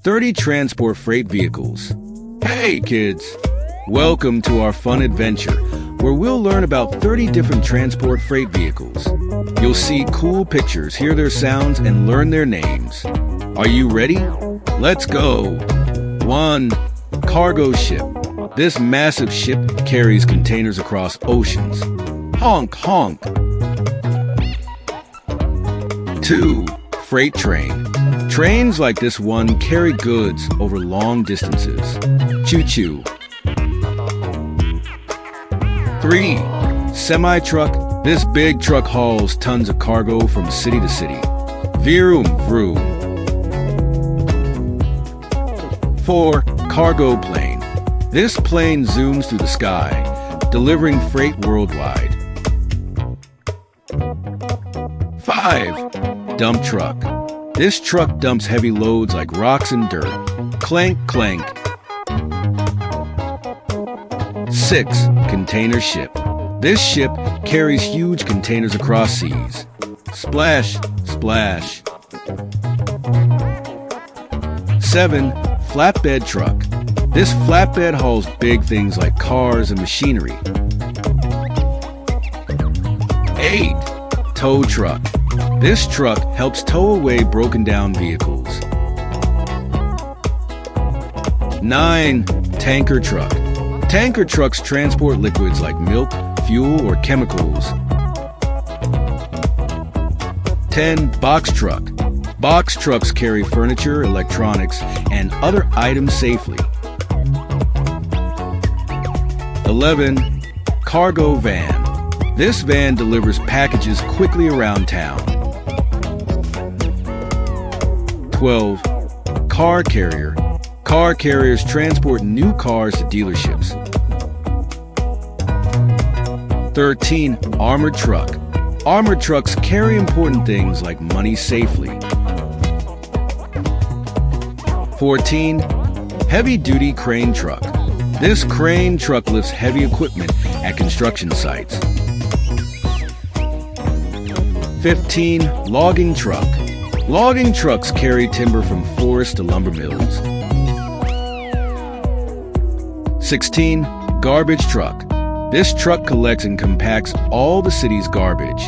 30 transport freight vehicles. Hey kids! Welcome to our fun adventure, where we'll learn about 30 different transport freight vehicles. You'll see cool pictures, hear their sounds, and learn their names. Are you ready? Let's go! 1. Cargo ship. This massive ship carries containers across oceans. Honk, honk! 2. Freight train. Trains like this one carry goods over long distances. Choo-choo. 3. Semi-truck. This big truck hauls tons of cargo from city to city. Vroom, vroom. 4. Cargo plane. This plane zooms through the sky, delivering freight worldwide. 5. Dump truck. This truck dumps heavy loads like rocks and dirt. Clank, clank. 6. Container ship. This ship carries huge containers across seas. Splash, splash. 7. Flatbed truck. This flatbed hauls big things like cars and machinery. 8. Tow truck. This truck helps tow away broken down vehicles. 9. Tanker truck. Tanker trucks transport liquids like milk, fuel, or chemicals. 10. Box truck. Box trucks carry furniture, electronics, and other items safely. 11. Cargo van. This van delivers packages quickly around town. 12. Car carrier. Car carriers transport new cars to dealerships. 13. Armored truck. Armored trucks carry important things like money safely. 14. Heavy-duty crane truck. This crane truck lifts heavy equipment at construction sites. 15. Logging truck. Logging trucks carry timber from forests to lumber mills. 16. Garbage truck. This truck collects and compacts all the city's garbage.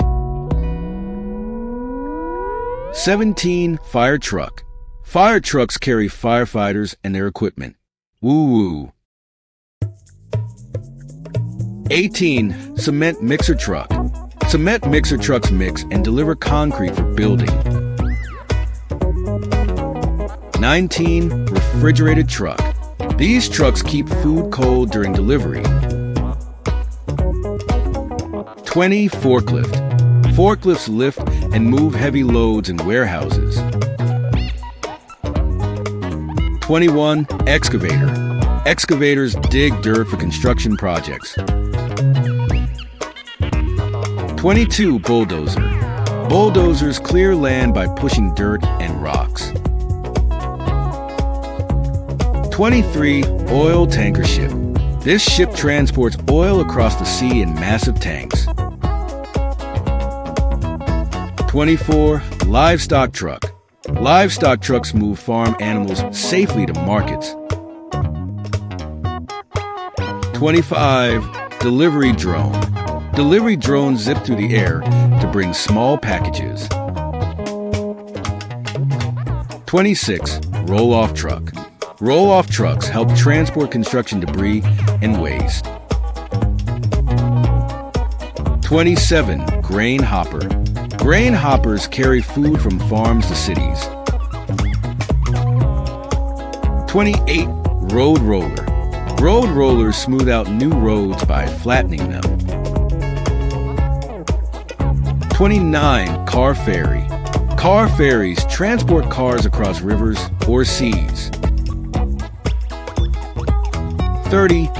17. Fire truck. Fire trucks carry firefighters and their equipment. Woo-woo. 18. Cement mixer truck. Cement mixer trucks mix and deliver concrete for building. 19. Refrigerated truck. These trucks keep food cold during delivery. 20. Forklift. Forklifts lift and move heavy loads in warehouses. 21. Excavator. Excavators dig dirt for construction projects. 22. Bulldozer. Bulldozers clear land by pushing dirt and rocks. 23. Oil tanker ship. This ship transports oil across the sea in massive tanks. 24. Livestock truck. Livestock trucks move farm animals safely to markets. 25. Delivery drone. Delivery drones zip through the air to bring small packages. 26. Roll-off truck. Roll-off trucks help transport construction debris and waste. 27. Grain hopper. Grain hoppers carry food from farms to cities. 28. Road roller. Road rollers smooth out new roads by flattening them. 29. Car ferry. Car ferries transport cars across rivers or seas. 30.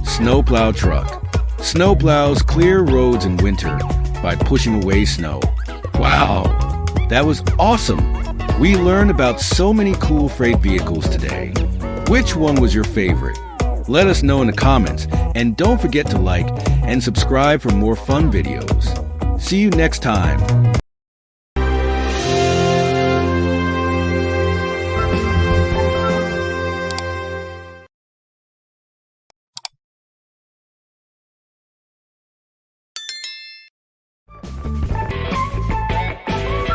Snowplow truck. Snowplows clear roads in winter by pushing away snow. Wow, that was awesome! We learned about so many cool freight vehicles today. Which one was your favorite? Let us know in the comments, and don't forget to like and subscribe for more fun videos. See you next time.